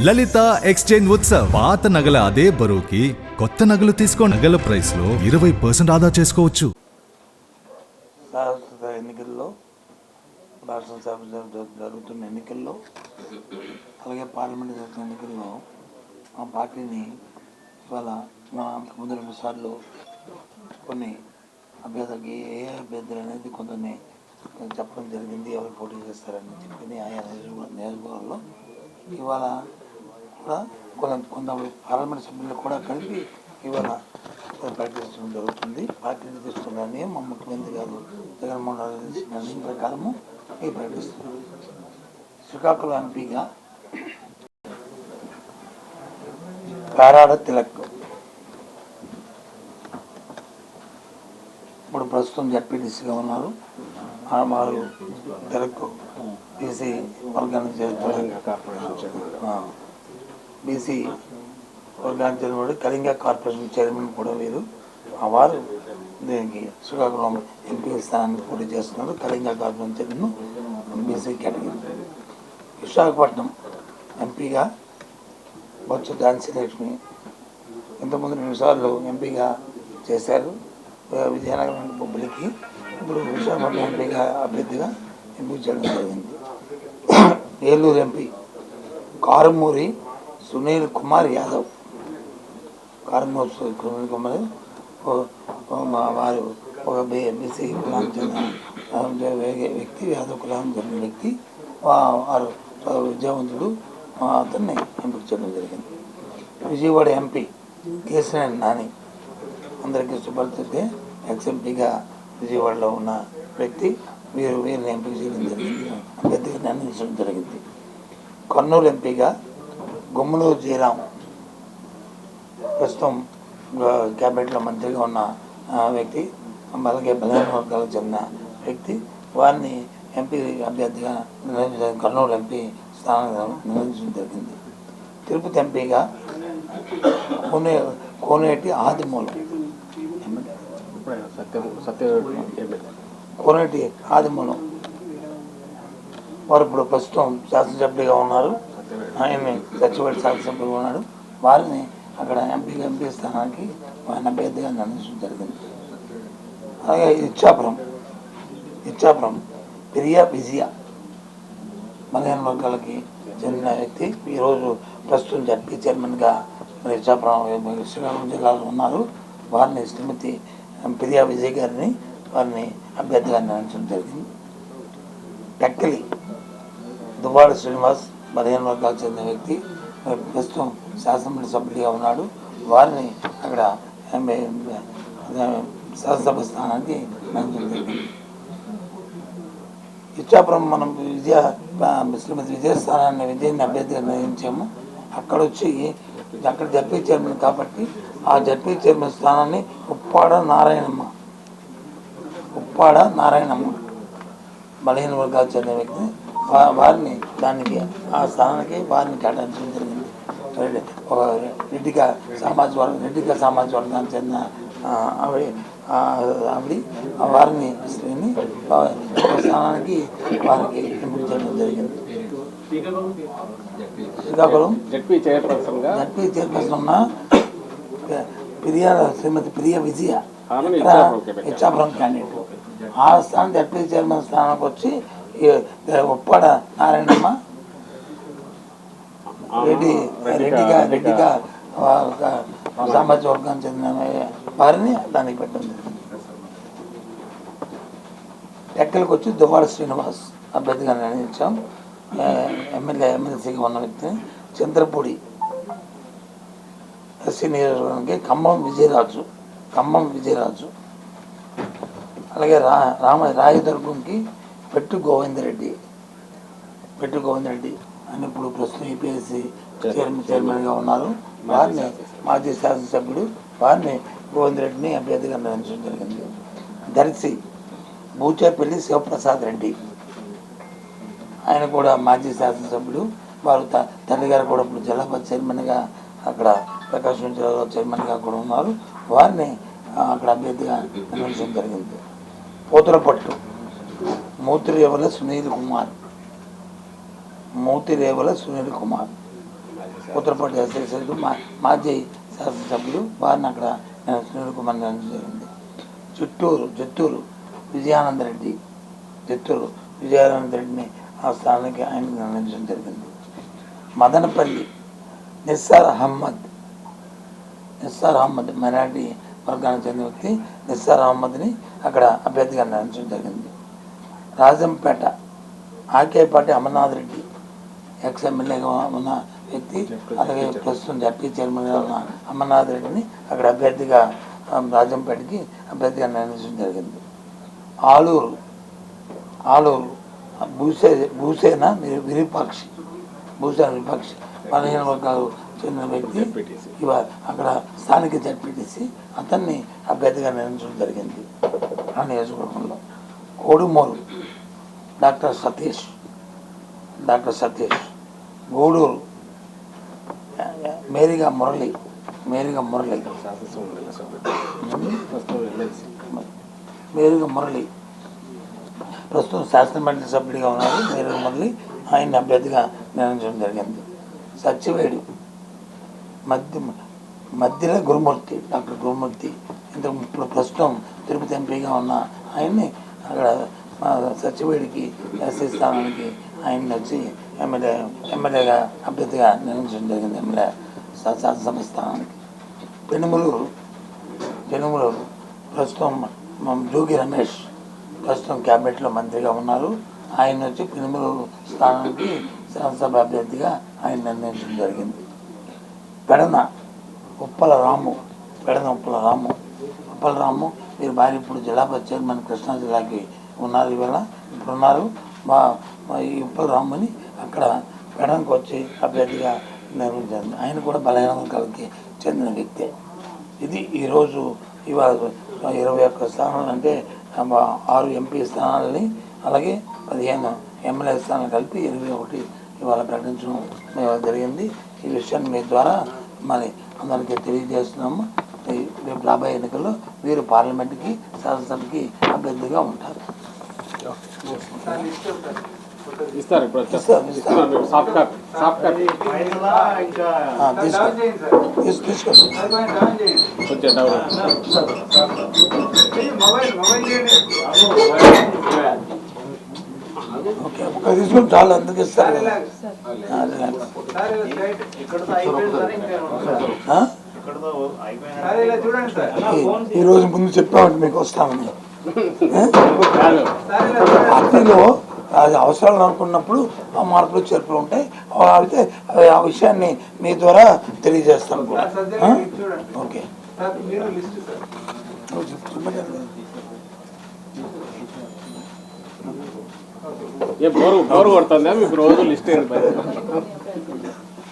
లలిత exchange Utsav. పాత నగల అదే బరువుకి కొత్త నగలు తీసుకో. నగల ప్రైస్ లో 20% ఆదా చేసుకోవచ్చు. శాశ్వత ఎన్నికల్లో రాష్ట్ర సభ జరుగుతున్న ఎన్నికల్లో అలాగే పార్లమెంట్ జరుగుతున్న ఎన్నికల్లో మా పార్టీని ఇవాళ అంతకుముందు 2 సార్లు కొన్ని అభ్యర్థులకి ఏ అభ్యర్థులు అనేది కొందరిని చెప్పడం జరిగింది, ఎవరు పోటీ చేస్తారని చెప్పింది ఆయా నియోజకవర్గాల్లో. ఇవాళ కూడా కొంత పార్లమెంట్ సభ్యులు కూడా కలిపి ఇవాళ ప్రకటించడం జరుగుతుంది. పార్టీని తీసుకున్నారని మా ముఖ్యమంత్రి గారు జగన్మోహన్ రెడ్డి చేసిన నిర్ణయం ప్రకారము ఈ ప్రకటిస్తున్నారు. శ్రీకాకుళం ఎంపీగా పేరాడ తిలక్ ఇప్పుడు ప్రస్తుతం జడ్పీటీసీగా ఉన్నారు. వారు తిలక్ బీసీ వర్గానికి చేస్తారు. బీసీ వర్గానికి చెందిన కళింగ కార్పొరేషన్ చైర్మన్ కూడా వీరు. వారు దీనికి శ్రీకాకుళం ఎంపీ స్థానానికి పోటీ చేస్తున్నారు. Kalinga corporation chairman BC category. Visakhapatnam ఎంపీగా బొత్స ఝాన్సీ లక్ష్మి ఇంతకుముందు 2 సార్లు ఎంపీగా చేశారు విజయనగరం బొబ్బిలికి. ఇప్పుడు విశాఖపట్నం ఎంపీగా అభ్యర్థిగా ఎంపిక చేయడం జరిగింది. ఏలూరు ఎంపీ కారుమూరి సునీల్ కుమార్ యాదవ్. కారుమూరి సునీల్ కుమార్ వారు ఒక బీసీ కులానికి చెందిన వ్యక్తి, యాదవ్ కులానికి చెందిన వ్యక్తి. వారు విద్యావంతుడు. అతన్ని ఎంపిక చేయడం జరిగింది. విజయవాడ ఎంపీ కేశినేని నాని అందరికీ సుపరిచితే ఎక్స్ఎంపీగా విజయవాడలో ఉన్న వ్యక్తి. వీరిని ఎంపిక చేయడం జరిగింది, అభ్యర్థిగా నిర్ణయించడం జరిగింది. కర్నూలు ఎంపీగా గుమ్మలూరు జయరాం ప్రస్తుతం క్యాబినెట్లో మంత్రిగా ఉన్న వ్యక్తి, అలాగే బలహీన వర్గాలకు చెందిన వ్యక్తి. వారిని ఎంపీ అభ్యర్థిగా కర్నూలు ఎంపీ స్థానంగా నిర్ణయించడం జరిగింది. తిరుపతి ఎంపీగా కోనేటి ఆదిమూలం కోనేటి ఆదిమూలం వారు ఇప్పుడు ప్రస్తుతం శాసనసభ్యుడిగా ఉన్నారు. ఆయన్ని సచివాలయ శాసనసభ్యుడిగా ఉన్నాడు. వారిని అక్కడ ఎంపీ స్థానానికి ఆయన అభ్యర్థిగా నిర్ణయించడం జరిగింది. అలాగే ఇచ్చాపురం ప్రియా విజయ బలహీన వర్గాలకి చెందిన వ్యక్తి. ఈరోజు ప్రస్తుతం జడ్పీ చైర్మన్గా ఇచ్చాపురం శ్రీకాకుళం జిల్లాలో ఉన్నారు. వారిని శ్రీమతి ప్రియా విజయ్ గారిని వారిని అభ్యర్థిగా నిర్ణయించడం జరిగింది. టెక్కలి దువ్వాడ శ్రీనివాస్ బలహీన వర్గాలకు చెందిన వ్యక్తి, ప్రస్తుతం శాసనమండలి సభ్యుడిగా ఉన్నాడు. వారిని అక్కడ శాసనసభ స్థానానికి నిర్ణయించడం జరిగింది. ఇచ్చాపురం మనం శ్రీమతి విజయాన్ని అభ్యర్థిగా నిర్ణయించాము. అక్కడ జడ్పీ చైర్మన్ కాబట్టి ఆ జడ్పీ చైర్మన్ స్థానాన్ని ఉప్పాడ నారాయణమ్మ బలహీన వర్గాలకు చెందిన వ్యక్తి. వారిని ఆ స్థానానికి వారిని కేటాయించడం జరిగింది. ఒక రెడ్డిగా సామాజిక వర్గానికి చెందిన వారిని స్త్రీని స్థానానికి వారికి ఎంపిక చేయడం జరిగింది. శ్రీకాకుళం జడ్పీ చైర్పర్సన్ ఉన్న శ్రీమతి ప్రియా విజయ ఇచ్చాపురం క్యాండిడేట్. ఆ స్థానం జడ్పీ చైర్మన్ స్థానానికి వచ్చి ఉప్పాడ నారాయణమ్మ రెడ్డిగా సామాజిక వర్గానికి చెందిన వారిని దానికి పెట్టడం జరిగింది. టెక్కలకు వచ్చి దువ్వాడ శ్రీనివాస్ అభ్యర్థిగా నిర్ణయించాం. ఎమ్మెల్సీగా ఉన్న వ్యక్తిని. చంద్రపూడి ఎస్సీ నియోజకవర్గానికి ఖమ్మం విజయరాజు. అలాగే రాయదుర్గంకి పెట్టు గోవిందరెడ్డి అని ఇప్పుడు ప్రస్తుతం ఏపీఎస్సీ చైర్మన్గా ఉన్నారు. వారిని మాజీ శాసనసభ్యుడు వారిని గోవిందరెడ్డిని అభ్యర్థిగా నిర్ణయించడం జరిగింది. దర్శి బూచేపల్లి శివప్రసాద్ రెడ్డి, ఆయన కూడా మాజీ శాసనసభ్యుడు. వారు తండ్రి గారు కూడా ఇప్పుడు జిల్లా చైర్మన్గా అక్కడ ప్రకాశం జిల్లాలో చైర్మన్గా కూడా ఉన్నారు. వారిని అక్కడ అభ్యర్థిగా నిర్ణయించడం జరిగింది. పోతులపట్టు మూతిరేవుల సునీల్ కుమార్ ఉత్తరపాటి ఎస్ఐ సభ్యులు మాజీ శాసనసభ్యులు వారిని అక్కడ సునీల్ కుమార్ నిర్ణయించడం జరిగింది. జత్తూరు విజయానంద రెడ్డిని ఆ స్థానానికి ఆయన నిర్ణయించడం జరిగింది. మదనపల్లి నిస్సార్ అహ్మద్ మైనార్టీ వర్గానికి చెందిన వ్యక్తి నిస్సార్ అహ్మద్ని అక్కడ అభ్యర్థిగా నిర్ణయించడం జరిగింది. రాజంపేట ఆకేపాటి అమర్నాథ్ రెడ్డి ఎక్స్ ఎమ్మెల్యేగా ఉన్న వ్యక్తి, అలాగే ప్రస్తుతం జడ్పీ చైర్మన్గా ఉన్న అమర్నాథ్ రెడ్డిని అక్కడ అభ్యర్థిగా రాజంపేటకి అభ్యర్థిగా నిర్ణయించడం జరిగింది. ఆలూరు భూసేన విరూపాక్షి బలహీన వర్గాలు చెందిన వ్యక్తి ఇవాళ అక్కడ స్థానిక జడ్పీటీసీ అతన్ని అభ్యర్థిగా నిర్ణయించడం జరిగింది. ఆ నియోజకవర్గంలో కోడుమూరు డాక్టర్ సతీష్, గూడూరు మేరిగా మురళి ప్రస్తుతం శాసనమండలి సభ్యుడిగా ఉన్నారు. మేరిగా మురళి ఆయన్ని అభ్యర్థిగా నిర్ణయించడం జరిగింది. సత్యవేడు మధ్యల గురుమూర్తి, డాక్టర్ గురుమూర్తి ఇప్పుడు ప్రస్తుతం తిరుపతి ఎంపీగా ఉన్న ఆయన్ని అక్కడ సత్యవేడికి ఎస్సీ స్థానానికి ఆయన్ని వచ్చి ఎమ్మెల్యేగా అభ్యర్థిగా నిర్ణయించడం జరిగింది. ఎమ్మెల్యే శాసనసభ స్థానానికి. పెనుమలూరు ప్రస్తుతం జోగి రమేష్ ప్రస్తుతం క్యాబినెట్లో మంత్రిగా ఉన్నారు. ఆయన వచ్చి పెనుమలూరు స్థానానికి శాసనసభ అభ్యర్థిగా ఆయన నిర్ణయించడం జరిగింది. పెడన ఉప్పల రాము వీరి భార్య ఇప్పుడు జిల్లా చైర్మన్ కృష్ణా జిల్లాకి ఉన్నారు. ఇప్పుడున్నారు. ఈ ఉప్పల రాముని అక్కడ పెడనకు వచ్చి అభ్యర్థిగా నిర్వహించారు. ఆయన కూడా బలహీన వర్గాలకి చెందిన వ్యక్తే. ఇది ఈరోజు ఇవాళ 21 స్థానాలు, అంటే 6 ఎంపీ స్థానాలని అలాగే 15 ఎమ్మెల్యే స్థానాలు కలిపి 21 ఇవాళ ప్రకటించడం జరిగింది. ఈ విషయాన్ని మీ ద్వారా మరి అందరికీ తెలియజేస్తున్నాము. రేపు రాబోయే ఎన్నికల్లో వీరు పార్లమెంట్కి శాసనసభకి అభ్యర్థిగా ఉంటారు. ఓకే, ఒక తీసుకుని చాలా అందుకు ఇస్తారు. ఈరోజు ముందు చెప్పామంటే మీకు వస్తామని. పార్టీలో అది అవసరాలు అనుకున్నప్పుడు ఆ మార్పులు చేర్పులు ఉంటాయి. అయితే ఆ విషయాన్ని మీ ద్వారా తెలియజేస్తాను. ఓకే, బోరు కొడుతుందా మీకు రోజు లిస్ట్?